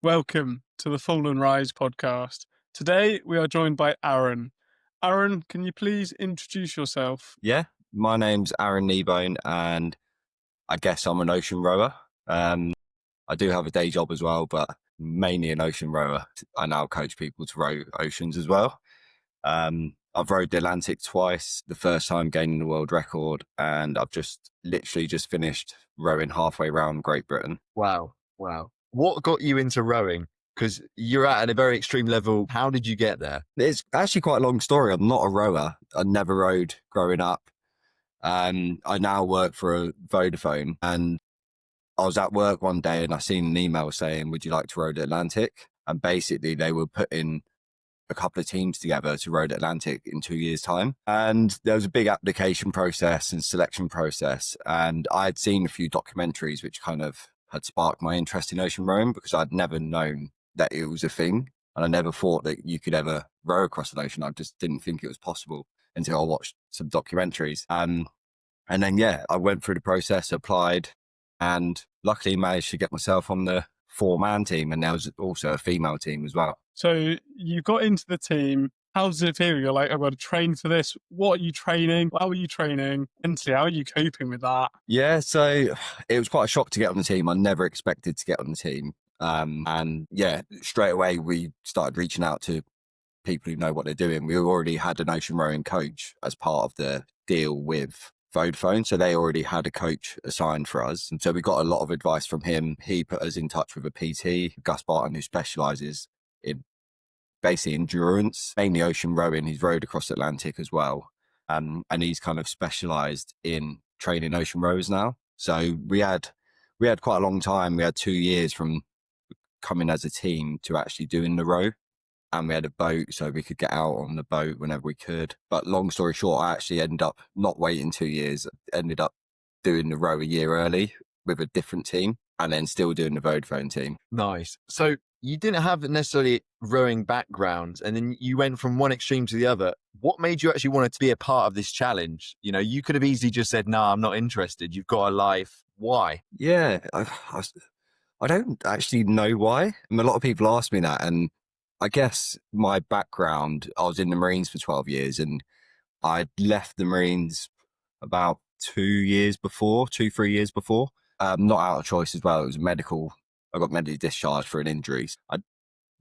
Welcome to the Fall and Rise podcast. Today we are joined by Aaron. Aaron, can you please introduce yourself? Yeah, my name's Aaron Kneebone, and I guess I'm an ocean rower. I do have a day job as well, but mainly an ocean rower. I now coach people to row oceans as well. I've rowed the Atlantic twice, the first time gaining the world record, and I've literally just finished rowing halfway around Great Britain. Wow. What got you into rowing? Because you're at a very extreme level. How did you get there? It's actually quite a long story. I'm not a rower. I never rowed growing up. I now work for Vodafone, and I was at work one day and I seen an email saying, would you like to row the Atlantic? And basically they were putting a couple of teams together to row the Atlantic in 2 years' time. And there was a big application process and selection process. And I had seen a few documentaries which kind of had sparked my interest in ocean rowing, because I'd never known that it was a thing. And I never thought that you could ever row across an ocean. I just didn't think it was possible until I watched some documentaries. And then, I went through the process, applied, and luckily managed to get myself on the 4-man team. And there was also a female team as well. So you got into the team. How does it feel? You're like, I've got to train for this. What are you training? How are you training? Mentally, how are you coping with that? Yeah, so it was quite a shock to get on the team. I never expected to get on the team. Straight away we started reaching out to people who know what they're doing. We already had an ocean rowing coach as part of the deal with Vodafone, so they already had a coach assigned for us. And so we got a lot of advice from him. He put us in touch with a PT, Gus Barton, who specialises in basically endurance, mainly ocean rowing. He's rowed across the Atlantic as well. And he's kind of specialised in training ocean rowers now. So we had quite a long time. We had 2 years from coming as a team to actually doing the row. And we had a boat, so we could get out on the boat whenever we could. But long story short, I actually ended up not waiting 2 years, ended up doing the row a year early with a different team, and then still doing the Vodafone team. Nice. So you didn't have necessarily rowing background, and then you went from one extreme to the other. What made you actually want to be a part of this challenge? You know, you could have easily just said, no, I'm not interested. You've got a life. Why? Yeah, I don't actually know why. I mean, a lot of people ask me that, and I guess my background, I was in the Marines for 12 years, and I left the Marines about 3 years before. Not out of choice as well. It was medical. I got medically discharged for an injury.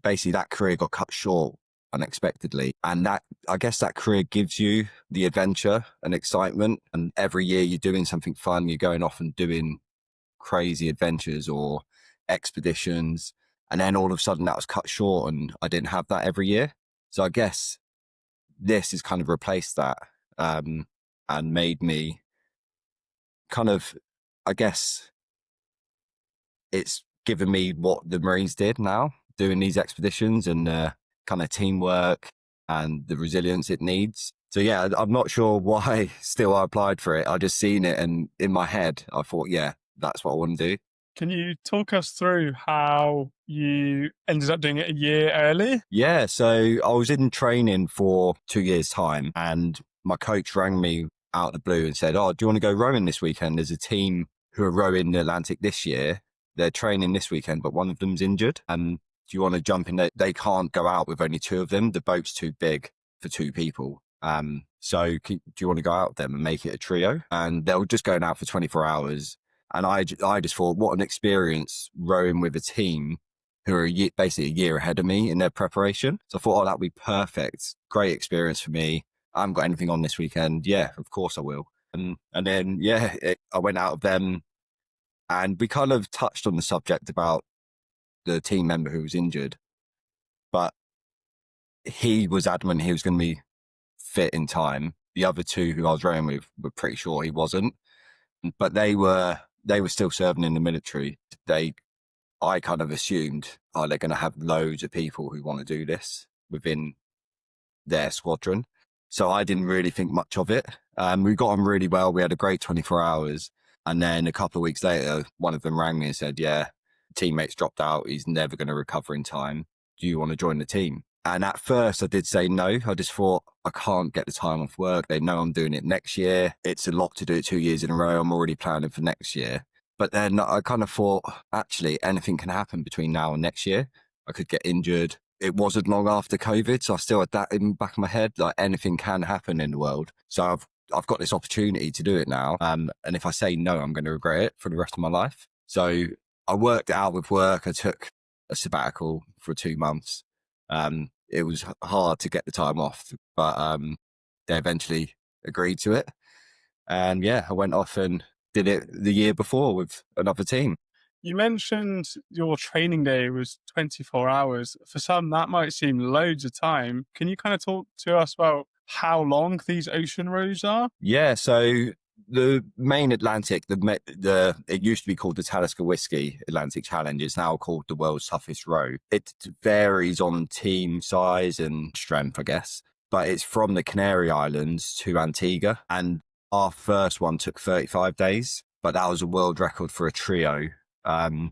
Basically, that career got cut short unexpectedly. And I guess that career gives you the adventure and excitement. And every year you're doing something fun. You're going off and doing crazy adventures or expeditions. And then all of a sudden that was cut short, and I didn't have that every year. So I guess this has kind of replaced that, and made me kind of, I guess it's given me what the Marines did now, doing these expeditions and kind of teamwork and the resilience it needs. So yeah, I'm not sure why still I applied for it. I just seen it, and in my head I thought, yeah, that's what I want to do. Can you talk us through how you ended up doing it a year early? Yeah, so I was in training for 2 years' time, and my coach rang me out of the blue and said, oh, do you want to go rowing this weekend? There's a team who are rowing the Atlantic this year. They're training this weekend, but one of them's injured. And do you want to jump in? They can't go out with only 2 of them. The boat's too big for 2 people. So do you want to go out with them and make it a trio? And they were just going out for 24 hours. And I just thought, what an experience rowing with a team who are basically a year ahead of me in their preparation. So I thought, oh, that'd be perfect. Great experience for me. I haven't got anything on this weekend. Yeah, of course I will. And then, I went out of them, and we kind of touched on the subject about the team member who was injured. But he was adamant he was going to be fit in time. The other 2 who I was rowing with were pretty sure he wasn't. But they were still serving in the military. I kind of assumed, they're going to have loads of people who want to do this within their squadron. So I didn't really think much of it. We got on really well. We had a great 24 hours. And then a couple of weeks later, one of them rang me and said, yeah, teammate's dropped out. He's never going to recover in time. Do you want to join the team? And at first I did say no. I just thought, I can't get the time off work. They know I'm doing it next year. It's a lot to do it 2 years in a row. I'm already planning for next year. But then I kind of thought, actually, anything can happen between now and next year. I could get injured. It wasn't long after COVID, so I still had that in the back of my head, like anything can happen in the world. So I've got this opportunity to do it now. And if I say no, I'm going to regret it for the rest of my life. So I worked it out with work. I took a sabbatical for 2 months. It was hard to get the time off, but they eventually agreed to it. And yeah, I went off and did it the year before with another team. You mentioned your training day was 24 hours. For some, that might seem loads of time. Can you kind of talk to us about how long these ocean rows are? Yeah, so the main Atlantic, it used to be called the Talisker Whiskey Atlantic Challenge. It's now called the world's toughest row. It varies on team size and strength, I guess. But it's from the Canary Islands to Antigua. And our first one took 35 days, but that was a world record for a trio. The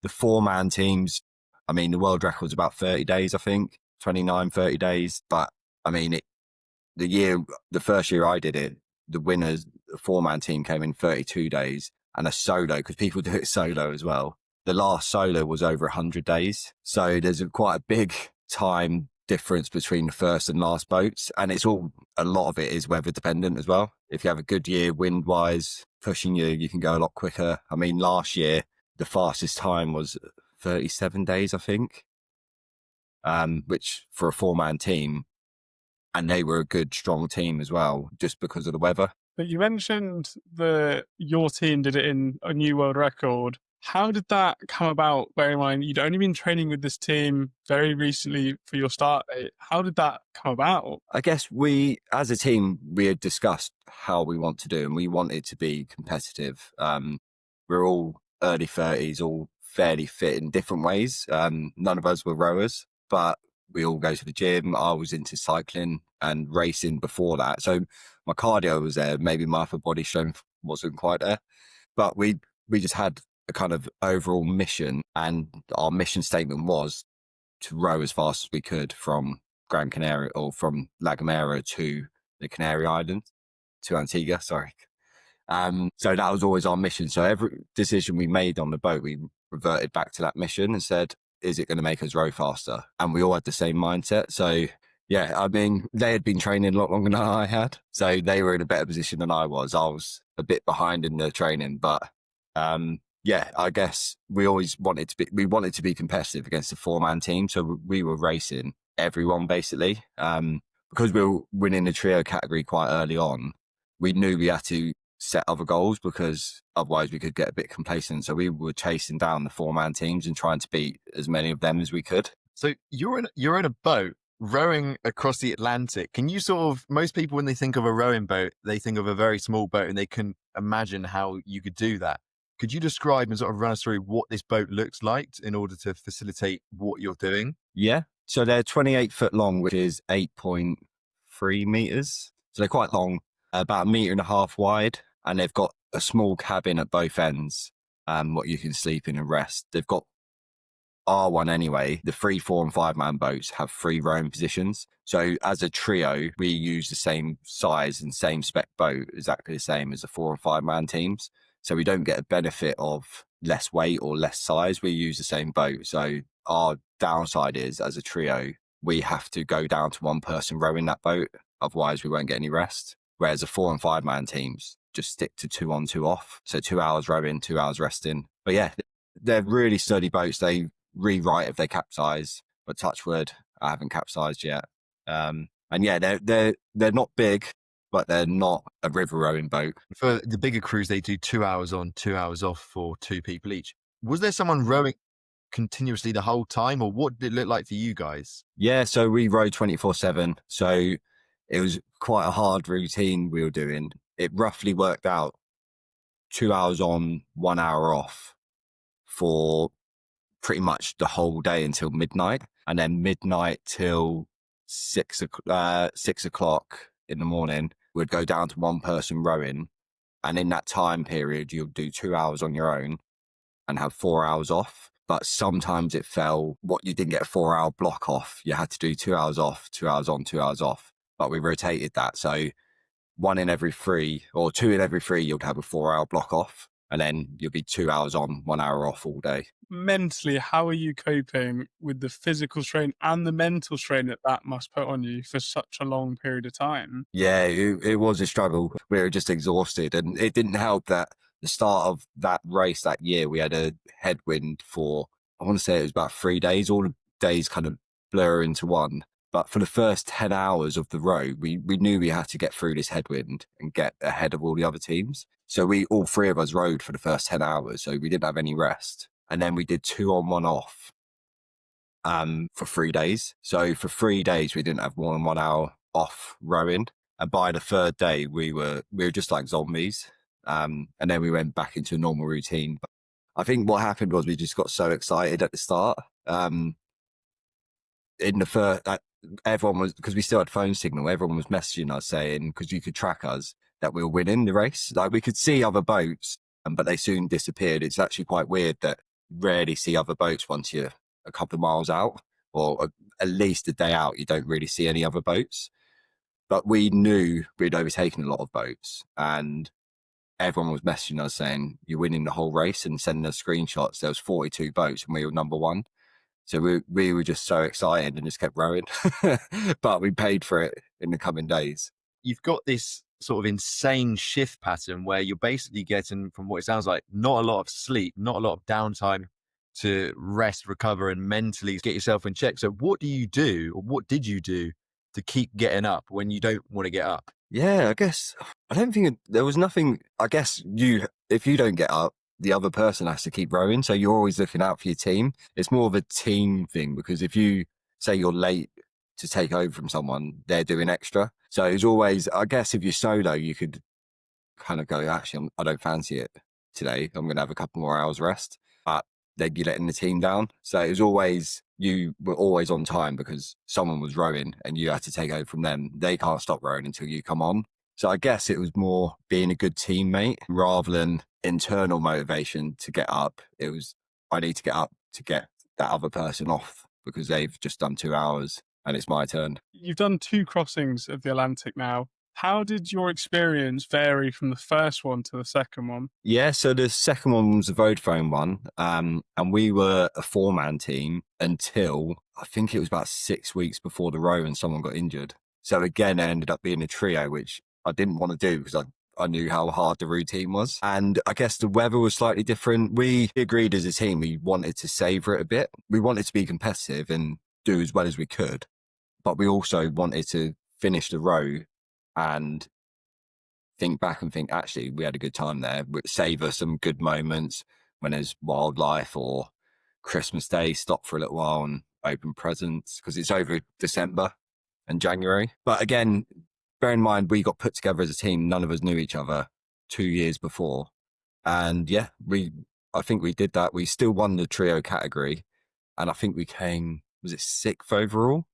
4-man teams, I mean, the world record was about 30 days, I think, 29, 30 days. But I mean, the first year I did it, the winners, the 4-man team came in 32 days, and a solo, because people do it solo as well. The last solo was over 100 days. So there's quite a big time difference between the first and last boats. And a lot of it is weather dependent as well. If you have a good year wind wise, pushing you can go a lot quicker. I mean, last year, the fastest time was 37 days, I think, which for a 4-man team, and they were a good, strong team as well, just because of the weather. But you mentioned your team did it in a new world record. How did that come about? Bear in mind, you'd only been training with this team very recently for your start date. How did that come about? I guess as a team, we had discussed how we want to do, and we wanted to be competitive. We're all early 30s, all fairly fit in different ways. None of us were rowers, but we all go to the gym. I was into cycling and racing before that. So my cardio was there. Maybe my upper body strength wasn't quite there, but we just had a kind of overall mission, and our mission statement was to row as fast as we could from Gran Canaria, or from La Gomera to the Canary Islands, to Antigua, sorry. So that was always our mission. So every decision we made on the boat, we reverted back to that mission and said, is it going to make us row faster? And we all had the same mindset. So yeah, I mean, they had been training a lot longer than I had, so they were in a better position than I was. I was a bit behind in the training, but yeah, I guess we wanted to be competitive against a 4-man team. So we were racing everyone basically. Because we were winning the trio category quite early on, we knew we had to set other goals, because otherwise we could get a bit complacent. So we were chasing down the 4-man teams and trying to beat as many of them as we could. So you're in a boat rowing across the Atlantic. Can you most people, when they think of a rowing boat, they think of a very small boat, and they can imagine how you could do that. Could you describe and sort of run us through what this boat looks like in order to facilitate what you're doing? Yeah. So they're 28 foot long, which is 8.3 meters. So they're quite long, about 1.5 meters wide, and they've got a small cabin at both ends, what you can sleep in and rest. They've got R1 anyway. The 3, 4 and 5-man boats have 3 rowing positions. So as a trio, we use the same size and same spec boat, exactly the same as the 4 and 5-man teams. So we don't get a benefit of less weight or less size. We use the same boat. So our downside is, as a trio, we have to go down to one person rowing that boat. Otherwise, we won't get any rest. Whereas the 4 and 5-man teams just stick to 2 on, 2 off. So 2 hours rowing, 2 hours resting. But yeah, they're really sturdy boats. They rewrite if they capsize, but touch wood, I haven't capsized yet. And yeah, they're not big, but they're not a river rowing boat. For the bigger crews, they do 2 hours on, 2 hours off for 2 people each. Was there someone rowing continuously the whole time, or what did it look like for you guys? Yeah, so we rowed 24/7. So it was quite a hard routine we were doing. It roughly worked out 2 hours on, 1 hour off for pretty much the whole day until midnight, and then midnight till 6 o'clock in the morning, we'd go down to one person rowing. And in that time period, you'll do 2 hours on your own and have 4 hours off. But sometimes it fell, what you didn't get a 4-hour block off. You had to do 2 hours off, 2 hours on, 2 hours off. But we rotated that. So 1 in every 3 or 2 in every 3, you'd have a 4-hour block off. and then you'll be 2 hours on, 1 hour off all day. Mentally, how are you coping with the physical strain and the mental strain that must put on you for such a long period of time? Yeah, it was a struggle. We were just exhausted, and it didn't help that the start of that race that year, we had a headwind for, I want to say it was about 3 days. All the days kind of blur into one. But for the first 10 hours of the row, we knew we had to get through this headwind and get ahead of all the other teams. So all three of us rode for the first 10 hours. So we didn't have any rest. And then we did 2 on, 1 off for 3 days. So for 3 days, we didn't have more than 1 hour off rowing. And by the third day, we were just like zombies. And then we went back into a normal routine. But I think what happened was we just got so excited at the start. In the first, everyone was, because we still had phone signal, everyone was messaging us saying, because you could track us, that we were winning the race. Like we could see other boats, but they soon disappeared. It's actually quite weird that you rarely see other boats once you're a couple of miles out, or at least a day out, you don't really see any other boats. But we knew we'd overtaken a lot of boats, and everyone was messaging us saying, you're winning the whole race, and sending us screenshots. There was 42 boats and we were number one. So we were just so excited and just kept rowing. But we paid for it in the coming days. You've got this sort of insane shift pattern where you're basically getting, from what it sounds like, not a lot of sleep, not a lot of downtime to rest, recover, and mentally get yourself in check. So what do you do, or what did you do to keep getting up when you don't want to get up? Yeah, I guess, I don't think there was nothing. I guess if you don't get up, the other person has to keep rowing. So you're always looking out for your team. It's more of a team thing, because if you say you're late to take over from someone, they're doing extra. So it's always, I guess if you're solo, you could kind of go, actually, I don't fancy it today. I'm going to have a couple more hours rest. But then you're letting the team down. So it was always, you were always on time because someone was rowing and you had to take over from them. They can't stop rowing until you come on. So I guess it was more being a good teammate rather than internal motivation to get up. It was, I need to get up to get that other person off because they've just done 2 hours and it's my turn. You've done 2 crossings of the Atlantic now. How did your experience vary from the first one to the second one? Yeah, so the second one was a Vodafone one, and we were a 4-man team until I think it was about 6 weeks before the row and someone got injured. So again, it ended up being a trio, which I didn't want to do because I knew how hard the routine was. And I guess the weather was slightly different. We agreed as a team, we wanted to savor it a bit. We wanted to be competitive and do as well as we could, but we also wanted to finish the row and think back and think, actually, we had a good time there. Savor some good moments when there's wildlife or Christmas Day, stop for a little while and open presents, because it's over December and January. But again, bear in mind, we got put together as a team. None of us knew each other 2 years before. And yeah, I think we did that. We still won the trio category. And I think we came, was it 6th overall?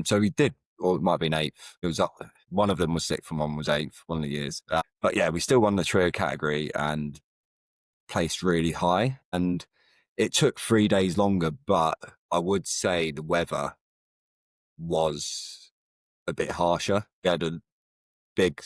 So we did, or it might have been 8th. It was up. One of them was 6th and one was 8th, one of the years. But yeah, we still won the trio category and placed really high. And it took 3 days longer, but I would say the weather was a bit harsher. We had a big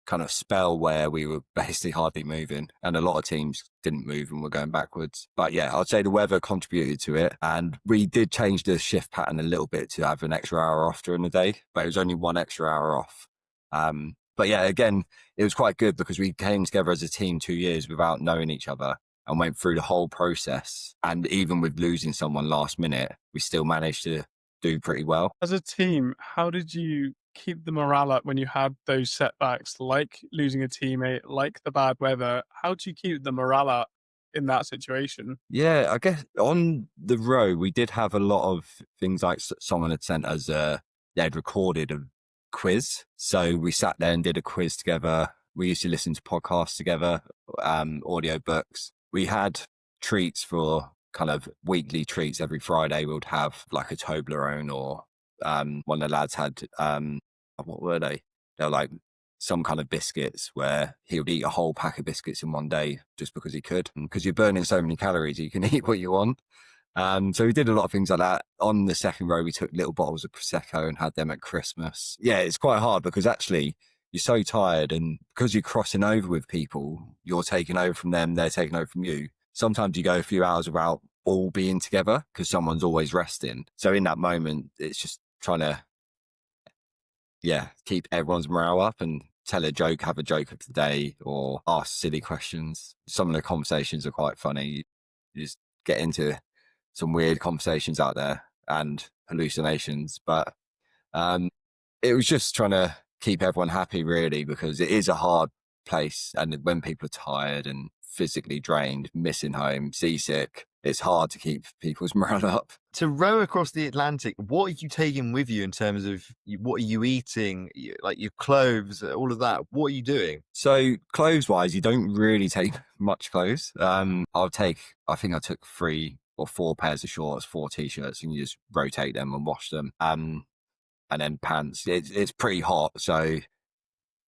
kind of spell where we were basically hardly moving, and a lot of teams didn't move and were going backwards. But yeah, I'd say the weather contributed to it, and we did change the shift pattern a little bit to have an extra hour off during the day, but it was only 1 extra hour off. But yeah, again, it was quite good because we came together as a team 2 years without knowing each other and went through the whole process. And even with losing someone last minute, we still managed to do pretty well. As a team, how did you keep the morale up when you had those setbacks, like losing a teammate, like the bad weather? How do you keep the morale up in that situation? Yeah, I guess on the row, we did have a lot of things like someone had sent us, they'd recorded a quiz. So we sat there and did a quiz together. We used to listen to podcasts together, audio books. We had treats for kind of weekly treats. Every Friday we would have like a Toblerone, or one of the lads had, what were they? They were like some kind of biscuits, where he would eat a whole pack of biscuits in one day just because he could. Because you're burning so many calories, you can eat what you want. So we did a lot of things like that. On the second row, we took little bottles of Prosecco and had them at Christmas. Yeah, it's quite hard because actually you're so tired, and because you're crossing over with people, you're taking over from them, they're taking over from you. Sometimes you go a few hours without all being together because someone's always resting. So in that moment, it's just trying to, keep everyone's morale up and tell a joke, have a joke of the day, or ask silly questions. Some of the conversations are quite funny. You just get into some weird conversations out there and hallucinations. But it was just trying to keep everyone happy, really, because it is a hard place. And when people are tired and physically drained, missing home, seasick, it's hard to keep people's morale up. To row across the Atlantic, what are you taking with you in terms of what are you eating, like your clothes, all of that? What are you doing? So clothes-wise, you don't really take much clothes. I think I took 3 or 4 pairs of shorts, 4 t-shirts, and you just rotate them and wash them. And then pants. It's pretty hot, so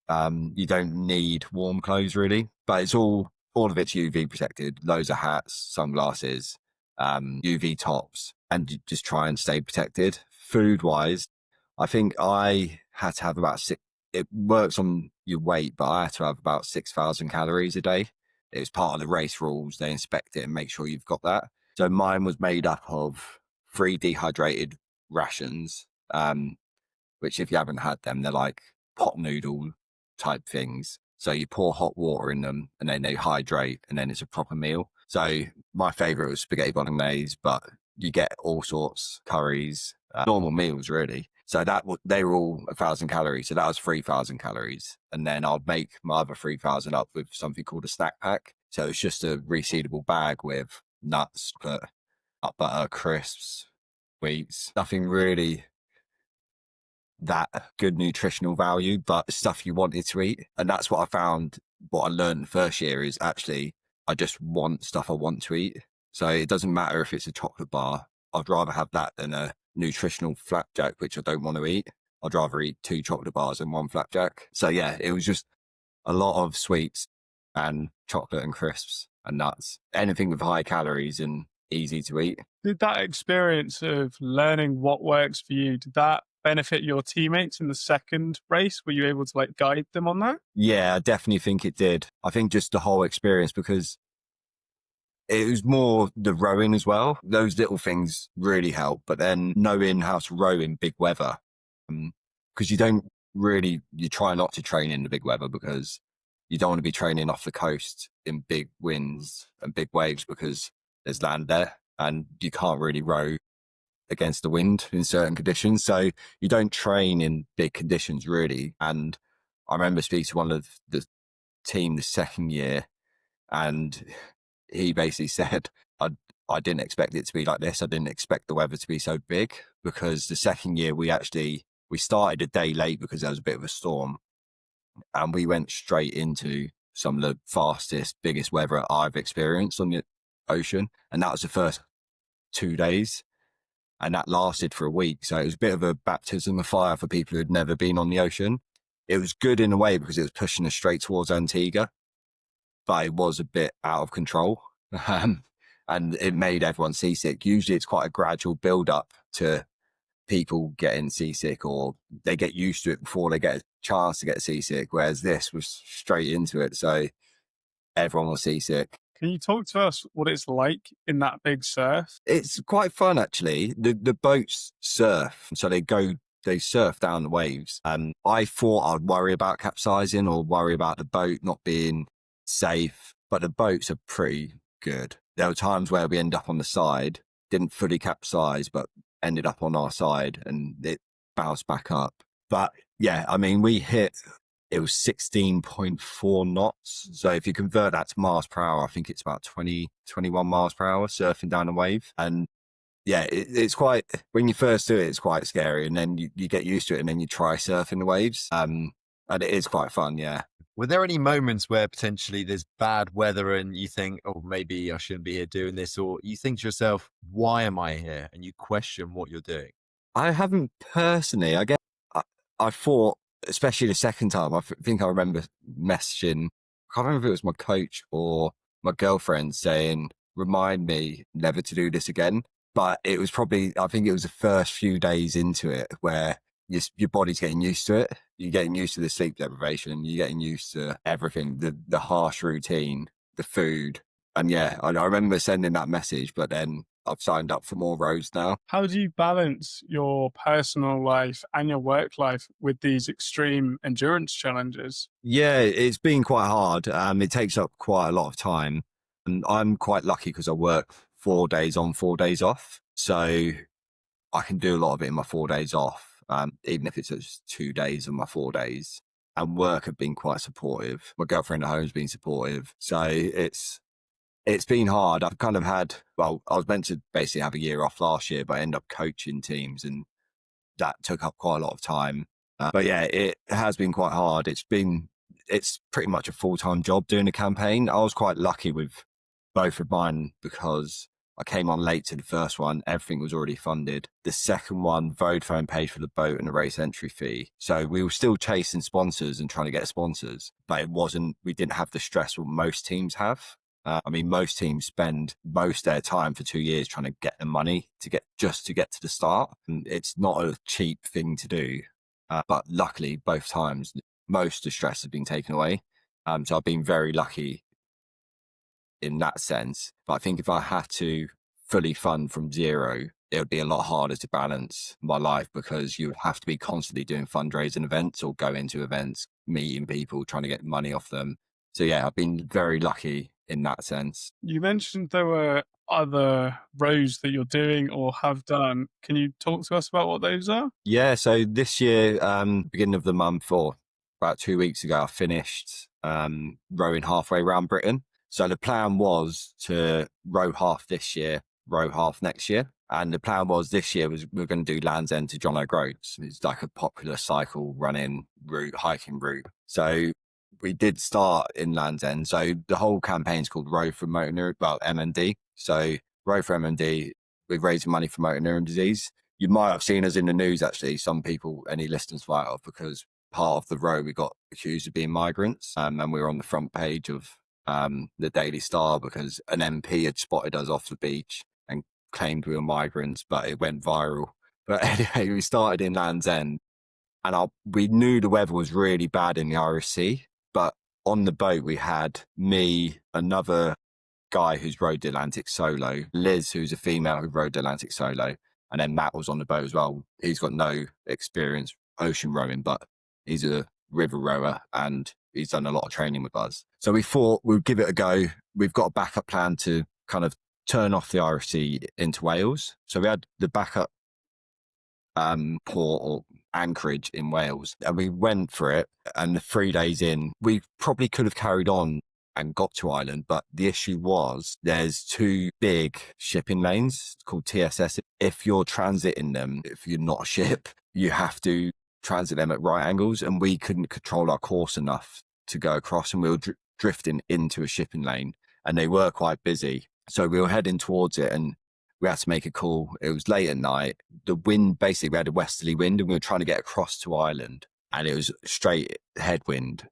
you don't need warm clothes really, but it's all of it's UV protected. Loads of hats, sunglasses, UV tops, and you just try and stay protected. Food wise, I think I had to have about 6. It works on your weight, but I had to have about 6,000 calories a day. It was part of the race rules. They inspect it and make sure you've got that. So mine was made up of 3 dehydrated rations, which if you haven't had them, they're like pot noodle type things. So you pour hot water in them and then they hydrate and then it's a proper meal. So my favorite was spaghetti bolognese, but you get all sorts, curries, normal meals really. So they were all 1,000 calories. So that was 3,000 calories. And then I'll make my other 3,000 up with something called a snack pack. So it's just a resealable bag with nuts, nut butter, crisps, wheats, nothing really that good nutritional value, but stuff you wanted to eat. And that's what I found. What I learned the first year is actually I just want stuff I want to eat. So it doesn't matter if it's a chocolate bar. I'd rather have that than a nutritional flapjack, which I don't want to eat. I'd rather eat 2 chocolate bars and 1 flapjack. So yeah, it was just a lot of sweets and chocolate and crisps and nuts, anything with high calories and easy to eat. Did that experience of learning what works for you, did that benefit your teammates in the second race? Were you able to like guide them on that? Yeah, I definitely think it did. I think just the whole experience, because it was more the rowing as well. Those little things really help, but then knowing how to row in big weather, because you try not to train in the big weather because you don't want to be training off the coast in big winds and big waves because there's land there and you can't really row against the wind in certain conditions. So you don't train in big conditions really. And I remember speaking to one of the team the second year, and he basically said, I didn't expect it to be like this. I didn't expect the weather to be so big, because the second year we started a day late because there was a bit of a storm, and we went straight into some of the fastest, biggest weather I've experienced on the ocean. And that was the first 2 days. And that lasted for a week. So it was a bit of a baptism of fire for people who had never been on the ocean. It was good in a way because it was pushing us straight towards Antigua, but it was a bit out of control. And it made everyone seasick. Usually it's quite a gradual build up to people getting seasick, or they get used to it before they get a chance to get seasick. Whereas this was straight into it. So everyone was seasick. Can you talk to us what it's like in that big surf? It's quite fun, actually. The boats surf, so they surf down the waves. And I thought I'd worry about capsizing or worry about the boat not being safe, but the boats are pretty good. There were times where we ended up on the side, didn't fully capsize, but ended up on our side and it bounced back up. But yeah, I mean, it was 16.4 knots. So if you convert that to miles per hour, I think it's about 21 miles per hour surfing down a wave. And yeah, it's quite, when you first do it, it's quite scary. And then you get used to it and then you try surfing the waves. And it is quite fun, yeah. Were there any moments where potentially there's bad weather and you think, oh, maybe I shouldn't be here doing this? Or you think to yourself, why am I here? And you question what you're doing? I haven't personally. I guess I thought, especially the second time, I think I remember messaging, I can't remember if it was my coach or my girlfriend saying, remind me never to do this again. But it was probably, I think it was the first few days into it where your body's getting used to it. You're getting used to the sleep deprivation. You're getting used to everything, the harsh routine, the food. And yeah, I remember sending that message, but then I've signed up for more rows now. How do you balance your personal life and your work life with these extreme endurance challenges? Yeah, it's been quite hard. It takes up quite a lot of time. And I'm quite lucky because I work 4 days on, 4 days off. So I can do a lot of it in my 4 days off, even if it's just 2 days of my 4 days. And work have been quite supportive. My girlfriend at home has been supportive. So it's been hard. I've kind of had, well, I was meant to basically have a year off last year, but I ended up coaching teams and that took up quite a lot of time. But yeah, it has been quite hard. It's pretty much a full-time job doing a campaign. I was quite lucky with both of mine because I came on late to the first one. Everything was already funded. The second one, Vodafone paid for the boat and the race entry fee. So we were still chasing sponsors and trying to get sponsors, but we didn't have the stress what most teams have. I mean, most teams spend most of their time for 2 years trying to get the money to get to the start. And it's not a cheap thing to do. But luckily, both times, most of the stress has been taken away. So I've been very lucky in that sense. But I think if I had to fully fund from zero, it would be a lot harder to balance my life because you would have to be constantly doing fundraising events or go into events, meeting people, trying to get money off them. So yeah, I've been very lucky in that sense. You mentioned there were other rows that you're doing or have done. Can you talk to us about what those are? Yeah, so this year, beginning of the month or about 2 weeks ago, I finished rowing halfway around Britain. So the plan was to row half this year, row half next year. And the plan was this year we were going to do Land's End to John O'Groats. It's like a popular cycle running route, hiking route. So we did start in Land's End. So the whole campaign's called Row for Motor Neuron, well, MND. So Row for MND, we're raising money for motor neuron disease. You might have seen us in the news, actually. Some people, any listeners might have, because part of the row, we got accused of being migrants. And we were on the front page of the Daily Star because an MP had spotted us off the beach and claimed we were migrants, but it went viral. But anyway, we started in Land's End and we knew the weather was really bad in the Irish Sea. But on the boat, we had me, another guy who's rowed the Atlantic solo, Liz, who's a female who rowed the Atlantic solo, and then Matt was on the boat as well. He's got no experience ocean rowing, but he's a river rower and he's done a lot of training with us. So we thought we'd give it a go. We've got a backup plan to kind of turn off the Irish Sea into Wales. So we had the backup port or anchorage in Wales, and we went for it. And the 3 days in, we probably could have carried on and got to Ireland, but the issue was there's 2 big shipping lanes called TSS. If you're transiting them, if you're not a ship, you have to transit them at right angles, and we couldn't control our course enough to go across, and we were drifting into a shipping lane, and they were quite busy. So we were heading towards it, and we had to make a call. It was late at night. The wind, basically, we had a westerly wind, and we were trying to get across to Ireland, and it was straight headwind.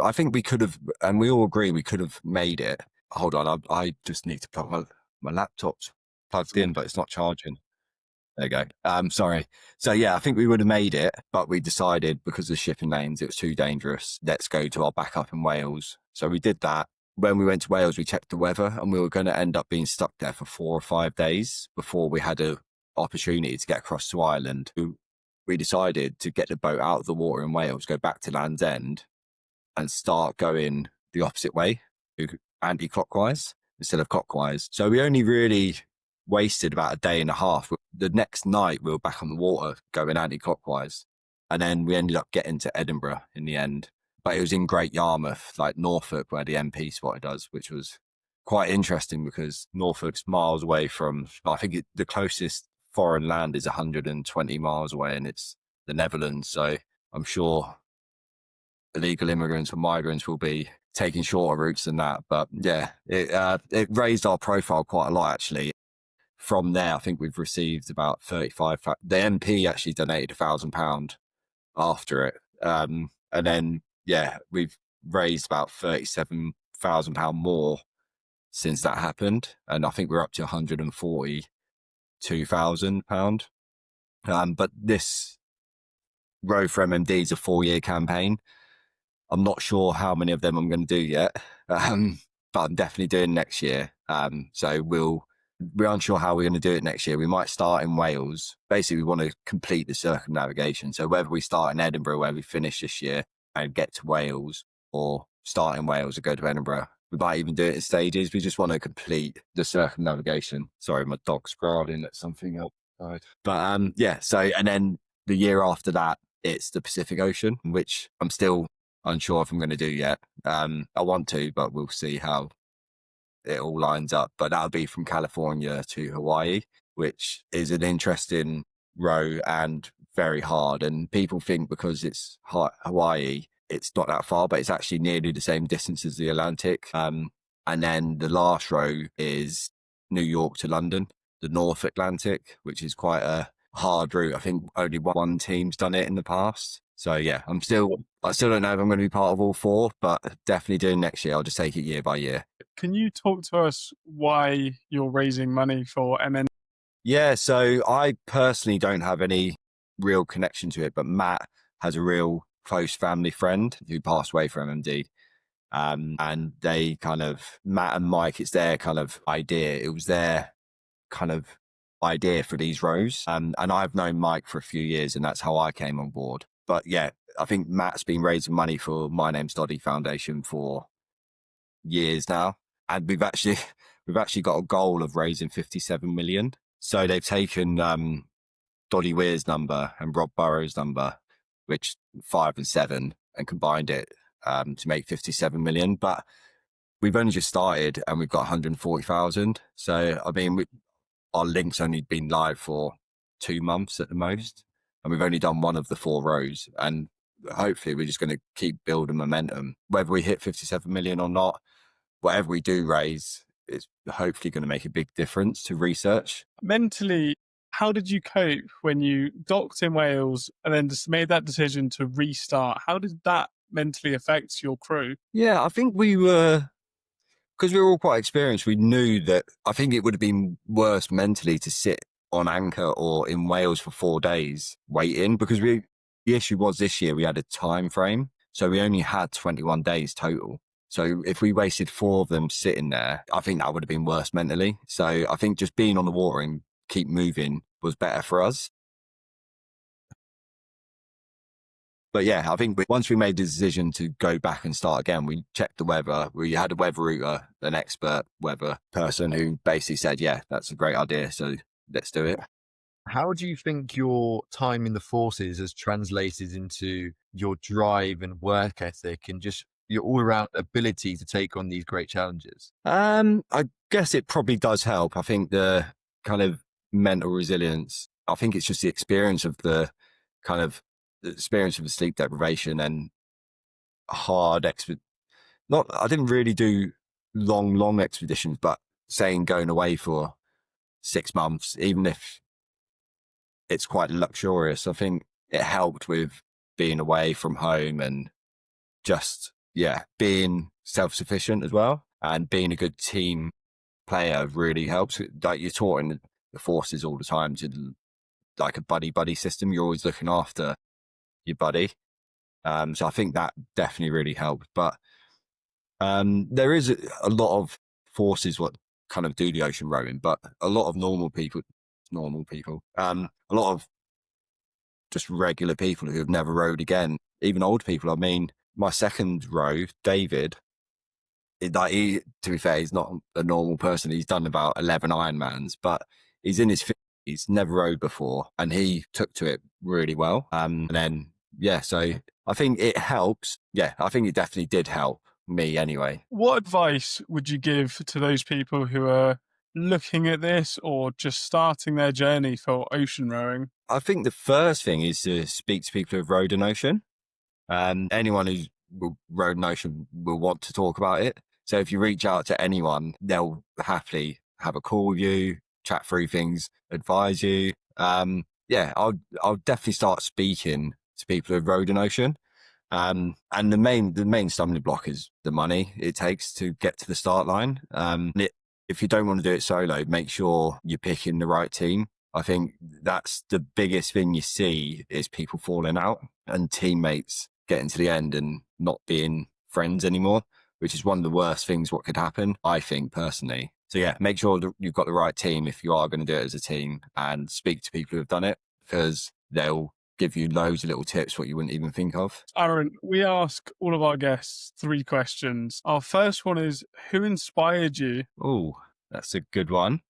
I think we could have, and we all agree we could have made it. Hold on, I just need to plug my laptop's plugged in, but it's not charging. There you go. Sorry. So yeah, I think we would have made it, but we decided because of the shipping lanes, it was too dangerous. Let's go to our backup in Wales. So we did that. When we went to Wales, we checked the weather, and we were going to end up being stuck there for 4 or 5 days before we had an opportunity to get across to Ireland. We decided to get the boat out of the water in Wales, go back to Land's End, and start going the opposite way, anti-clockwise instead of clockwise. So we only really wasted about a day and a half. The next night we were back on the water going anti-clockwise, and then we ended up getting to Edinburgh in the end. But it was in Great Yarmouth, like Norfolk, where the MP spotted us, which was quite interesting because Norfolk's miles away from, I think the closest foreign land is 120 miles away, and it's the Netherlands. So I'm sure illegal immigrants or migrants will be taking shorter routes than that. But yeah, it raised our profile quite a lot, actually. From there, I think we've received about 35. The MP actually donated £1,000 after it. And then, yeah, we've raised about £37,000 more since that happened. And I think we're up to £142,000. But this Row for MMD is a 4-year campaign. I'm not sure how many of them I'm going to do yet, but I'm definitely doing next year. So we're unsure how we're going to do it next year. We might start in Wales. Basically, we want to complete the circumnavigation. So whether we start in Edinburgh, where we finish this year, and get to Wales, or start in Wales and go to Edinburgh, we might even do it in stages. We just want to complete the circumnavigation. Sorry, my dog's growling at something outside. But yeah, so, and then the year after that, it's the Pacific Ocean, which I'm still unsure if I'm going to do yet. I want to, but we'll see how it all lines up. But that'll be from California to Hawaii, which is an interesting row and very hard. And people think because it's Hawaii, it's not that far, but it's actually nearly the same distance as the Atlantic. And then the last row is New York to London, the North Atlantic, which is quite a hard route. I think only one team's done it in the past. So yeah, I still don't know if I'm going to be part of all 4, but definitely doing next year. I'll just take it year by year. Can you talk to us why you're raising money for MN? Yeah, so I personally don't have any real connection to it, but Matt has a real close family friend who passed away from MMD. And they kind of, Matt and Mike, it's their kind of idea. It was their kind of idea for these rows. And I've known Mike for a few years, and that's how I came on board. But yeah, I think Matt's been raising money for My Name's Doddy Foundation for years now. And we've actually got a goal of raising 57 million. So they've taken Doddy Weir's number and Rob Burrows' number, which 5 and 7, and combined it to make 57 million. But we've only just started and we've got 140,000. So, I mean, our link's only been live for 2 months at the most. And we've only done one of the 4 rows. And hopefully we're just going to keep building momentum. Whether we hit 57 million or not, whatever we do raise, it's hopefully going to make a big difference to research. Mentally, how did you cope when you docked in Wales and then just made that decision to restart? How did that mentally affect your crew? Yeah, I think we were, because we were all quite experienced, we knew that I think it would have been worse mentally to sit on anchor or in Wales for 4 days waiting, because the issue was this year we had a time frame. So we only had 21 days total. So if we wasted 4 of them sitting there, I think that would have been worse mentally. So I think just being on the water and keep moving was better for us. But yeah, I think once we made the decision to go back and start again, we checked the weather. We had a weather router, an expert weather person who basically said, yeah, that's a great idea. So let's do it. How do you think your time in the forces has translated into your drive and work ethic and just your all-around ability to take on these great challenges? I guess it probably does help. I think the kind of mental resilience, I think it's just the experience of the sleep deprivation and hard I didn't really do long expeditions, but saying going away for 6 months, even if it's quite luxurious, I think it helped with being away from home and just, yeah, being self-sufficient as well, and being a good team player really helps. Like, you're taught in the forces all the time to like a buddy system. You're always looking after your buddy. So I think that definitely really helped. But there is a lot of forces what kind of do the ocean rowing, but a lot of normal people, a lot of just regular people who have never rowed again, even old people. I mean, my second row, David, to be fair, he's not a normal person. He's done about 11 Ironmans, but he's in his 50s, never rowed before, and he took to it really well. And then, yeah, so I think it helps. Yeah, I think it definitely did help me anyway. What advice would you give to those people who are looking at this or just starting their journey for ocean rowing? I think the first thing is to speak to people who've rowed an ocean. Anyone who's rowed an ocean will want to talk about it. So if you reach out to anyone, they'll happily have a call with you, chat through things, advise you. Yeah, I'll definitely start speaking to people who've rowed an ocean. And the main stumbling block is the money it takes to get to the start line. If you don't want to do it solo, make sure you're picking the right team. I think that's the biggest thing you see is people falling out and teammates getting to the end and not being friends anymore, which is one of the worst things what could happen, I think, personally. So yeah, make sure that you've got the right team if you are going to do it as a team, and speak to people who have done it, because they'll give you loads of little tips what you wouldn't even think of. Aaron, we ask all of our guests 3 questions. Our first one is, who inspired you? Oh, that's a good one.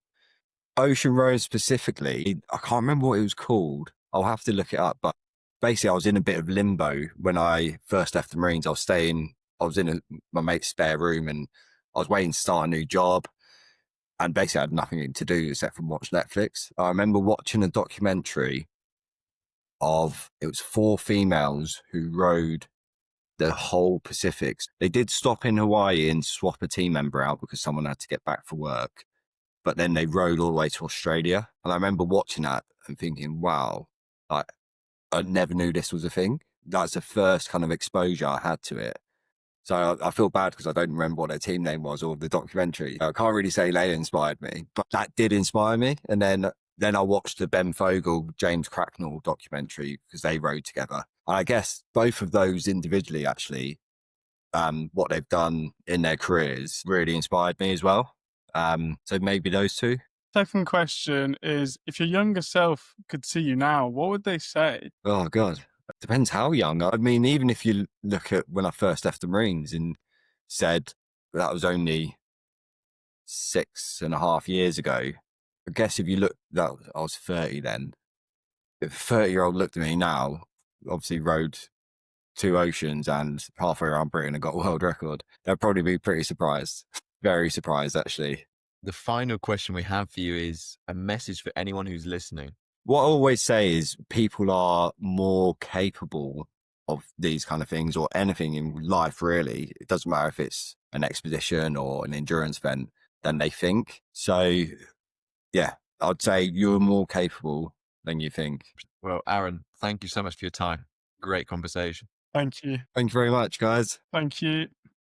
Ocean Road specifically, I can't remember what it was called. I'll have to look it up. But basically, I was in a bit of limbo when I first left the Marines. I was in my mate's spare room, and I was waiting to start a new job. And basically, I had nothing to do except for watch Netflix. I remember watching a documentary it was 4 females who rode the whole Pacific. They did stop in Hawaii and swap a team member out because someone had to get back for work. But then they rode all the way to Australia. And I remember watching that and thinking, wow, I never knew this was a thing. That's the first kind of exposure I had to it. So I feel bad because I don't remember what their team name was or the documentary. I can't really say they inspired me, but that did inspire me. And then I watched the Ben Fogle, James Cracknell documentary because they rode together. And I guess both of those individually, actually, what they've done in their careers really inspired me as well. So maybe those 2. Second question is, if your younger self could see you now, what would they say? Oh, God. It depends how young. I mean, even if you look at when I first left the Marines and said that was only 6.5 years ago, I guess if you look, I was 30 then. If a 30-year-old looked at me now, obviously rode 2 oceans and halfway around Britain and got a world record, they'd probably be pretty surprised. Very surprised, actually. The final question we have for you is a message for anyone who's listening. What I always say is people are more capable of these kind of things, or anything in life, really. It doesn't matter if it's an expedition or an endurance event, than they think. So yeah, I'd say you're more capable than you think. Well, Aaron, thank you so much for your time. Great conversation. Thank you. Thank you very much, guys. Thank you.